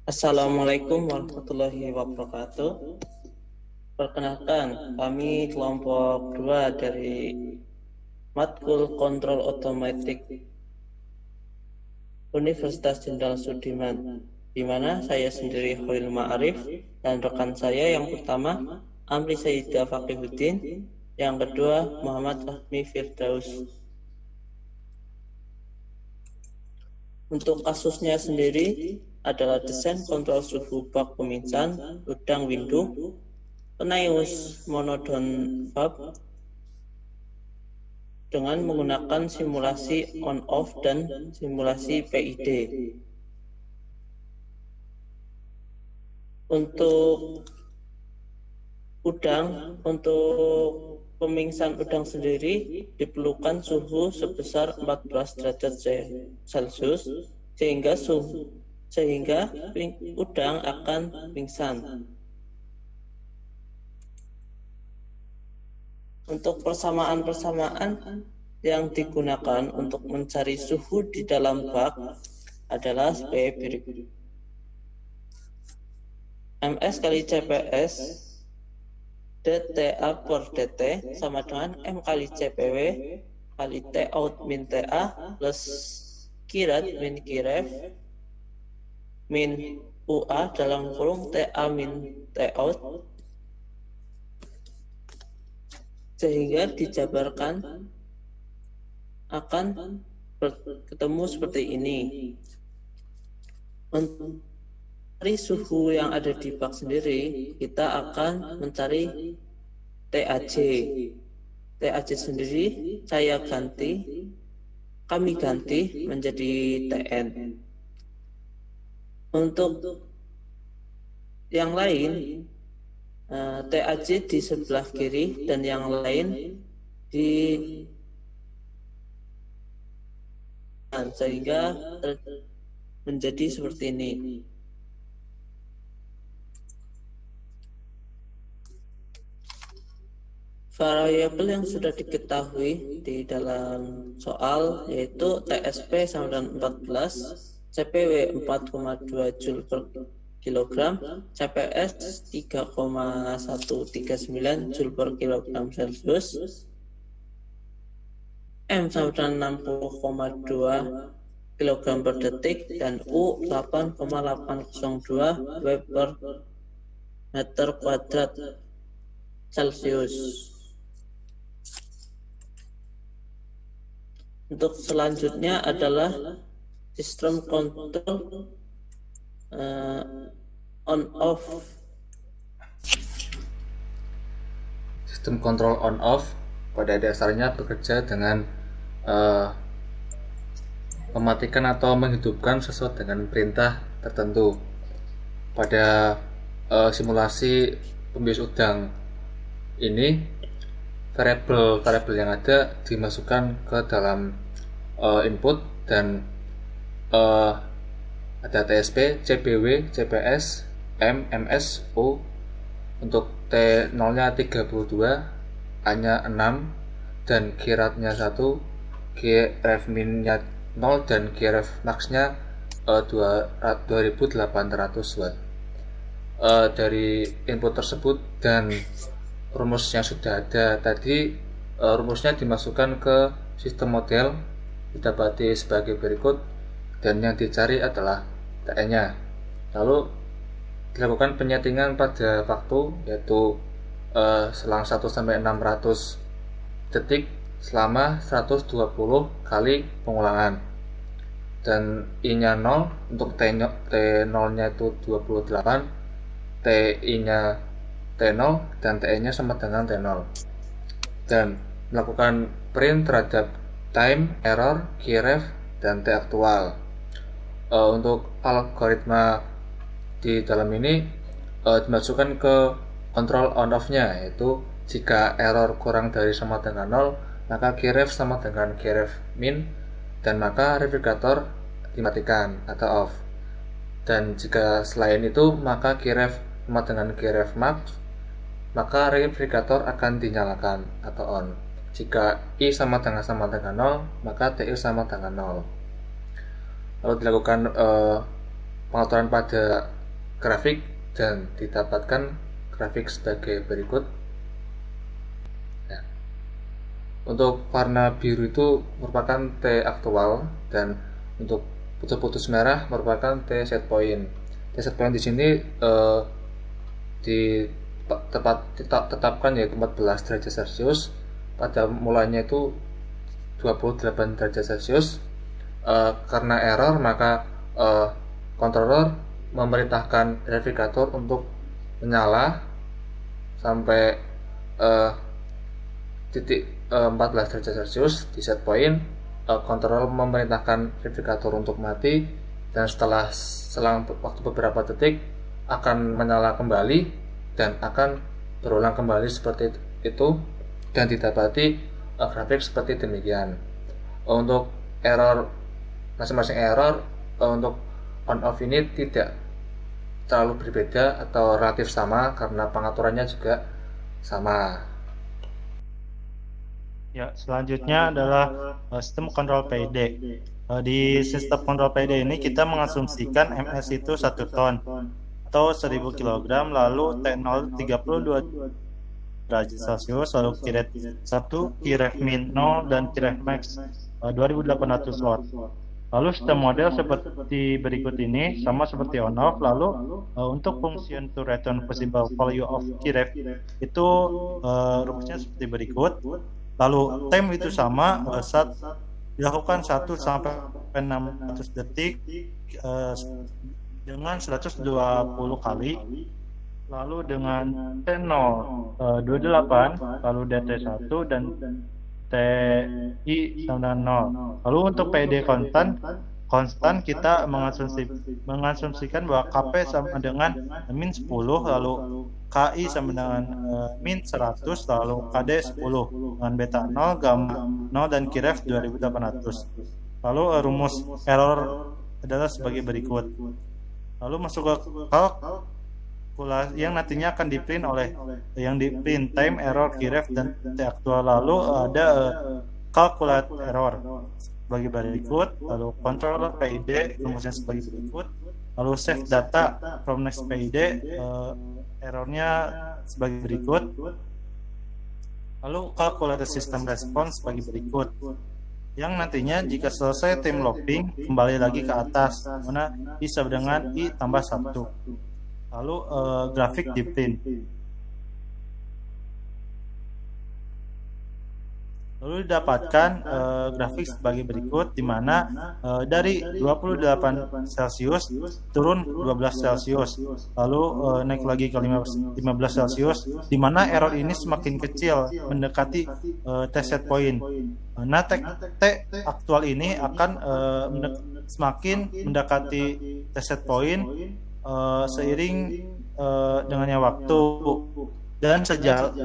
Assalamualaikum warahmatullahi wabarakatuh. Perkenalkan, kami kelompok 2 dari Matkul Kontrol Otomatik Universitas Jenderal Sudirman, di mana saya sendiri Hoil Ma'arif dan rekan saya yang pertama Amri Sayyidah Faqihuddin, yang kedua Muhammad Fahmi Firdaus. Untuk kasusnya sendiri adalah desain kontrol suhu bak pemisah udang window Penaeus monodon valve dengan menggunakan simulasi on-off dan simulasi PID. Untuk pemingsan udang sendiri diperlukan suhu sebesar 14 derajat Celcius sehingga udang akan pingsan. Untuk persamaan yang digunakan untuk mencari suhu di dalam bak adalah sebagai berikut. MS kali CPS DTA per DT sama dengan M kali CPW kali T out min TA plus kirat min kiref min UA dalam kurung TA min T out, sehingga dijabarkan akan ketemu seperti ini. Untuk mencari suhu yang ada di bak sendiri, kita akan mencari TAJ. TAJ sendiri kami ganti menjadi TN. Untuk yang lain, TAJ di sebelah kiri dan yang lain di sehingga menjadi seperti ini. Variabel yang sudah diketahui di dalam soal yaitu TSP sama dengan 14, CPW 4,2 Joule per kilogram, CPS 3,139 Joule per kilogram Celcius, M sama dengan 60,2 kilogram per detik, dan U 8,802 Wb per meter kuadrat Celcius. Untuk selanjutnya adalah sistem kontrol on-off. Sistem kontrol on-off pada dasarnya bekerja dengan mematikan atau menghidupkan sesuai dengan perintah tertentu. Pada simulasi pembius udang ini, variabel yang ada dimasukkan ke dalam input dan ada TSP, CPW, CPS, M, MS, O. Untuk T0 nya 32, A nya 6 dan kiratnya 1, Kref min nya 0 dan Kref max nya 2800 watt. Dari input tersebut dan rumus yang sudah ada tadi, rumusnya dimasukkan ke sistem model, didapati sebagai berikut, dan yang dicari adalah TN-nya. Lalu dilakukan penyetingan pada waktu, yaitu selang 1-600 detik selama 120 kali pengulangan, dan I-nya 0, untuk T0-nya itu 28, TI-nya T0 dan TN-nya sama dengan T0, dan melakukan print terhadap time, error, keyref, dan T aktual. Untuk algoritma di dalam ini dimasukkan ke kontrol on-off-nya, yaitu jika error kurang dari sama dengan 0, maka keyref sama dengan keyref min, dan maka refrigerator dimatikan atau off. Dan jika selain itu, maka keyref sama dengan keyref max, maka refrigerator akan dinyalakan atau on. Jika I sama dengan 0, maka TI sama dengan 0. Lalu dilakukan pengaturan pada grafik dan didapatkan grafik sebagai berikut. Untuk warna biru itu merupakan T aktual, dan untuk putus-putus merah merupakan T set point. T set point di sini ditetapkan yaitu 14 derajat Celcius. Pada mulanya itu 28 derajat Celcius. Karena error, maka controller memerintahkan verifikator untuk menyala sampai titik 14 derajat Celcius di set point. Controller memerintahkan verifikator untuk mati, dan selang waktu beberapa detik akan menyala kembali dan akan berulang kembali seperti itu, dan didapati grafik seperti demikian. Untuk error, masing-masing error untuk on off ini tidak terlalu berbeda atau relatif sama karena pengaturannya juga sama. Ya, selanjutnya adalah sistem kontrol PID. Di sistem kontrol PID ini kita mengasumsikan MS itu 1 ton atau 1000 kg, lalu T0 32 derajat Celcius, lalu Qref 1, Qref min 0, dan Qref max 2800 watt. Lalu sistem model seperti berikut ini, sama seperti on off. Lalu untuk function to return possible value of Qref itu rumusnya seperti berikut. Lalu time itu sama, dilakukan 1 sampai 600 detik dengan 120 kali. Lalu dengan T0 28, lalu DT1 dan TI sama 0. Lalu untuk PID konstan kita mengasumsikan bahwa KP sama dengan min 10, lalu KI sama dengan min 100, lalu KD 10 dengan beta 0, gamma 0, dan Qref 2800. Lalu rumus error adalah sebagai berikut. Lalu masuk ke kalkulasi yang nantinya akan diprint oleh yang diprint time error Qref dan T aktual. Lalu ada calculate error sebagai berikut, lalu controller PID rumusnya sebagai berikut, lalu save data from next PID errornya sebagai berikut, lalu calculate system response sebagai berikut, yang nantinya jika selesai time looping kembali lagi ke atas, mana I sama dengan I tambah 1. Lalu grafik di print. Lalu didapatkan grafik sebagai berikut, di mana dari 28 Celcius turun 12 Celcius, lalu naik lagi ke 15 Celcius, di mana error ini semakin kecil mendekati T set point. Nah, T aktual ini akan semakin mendekati T set point seiring dengannya waktu, dan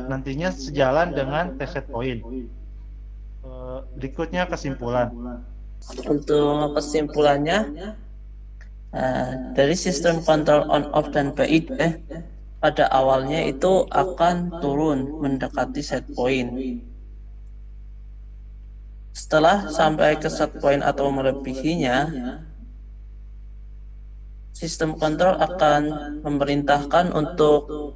nantinya sejalan dengan T set point. Berikutnya kesimpulan. Untuk kesimpulannya, dari sistem kontrol on off dan PID pada awalnya itu akan turun mendekati set point. Setelah sampai ke set point atau melebihinya, sistem kontrol akan memerintahkan untuk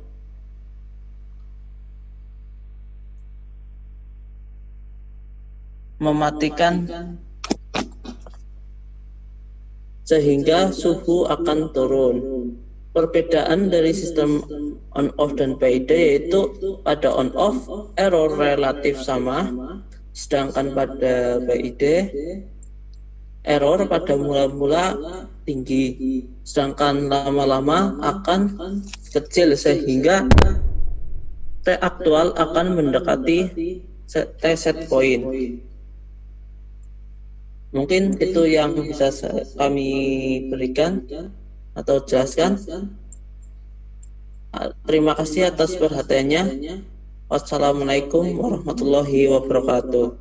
mematikan sehingga suhu akan turun. Perbedaan dari sistem on off dan PID yaitu pada on off error relatif sama, sedangkan pada PID error pada mula-mula tinggi, sedangkan lama-lama akan kecil sehingga T aktual akan mendekati T set point. Mungkin itu yang bisa kami berikan atau jelaskan. Terima kasih atas perhatiannya. Wassalamualaikum warahmatullahi wabarakatuh.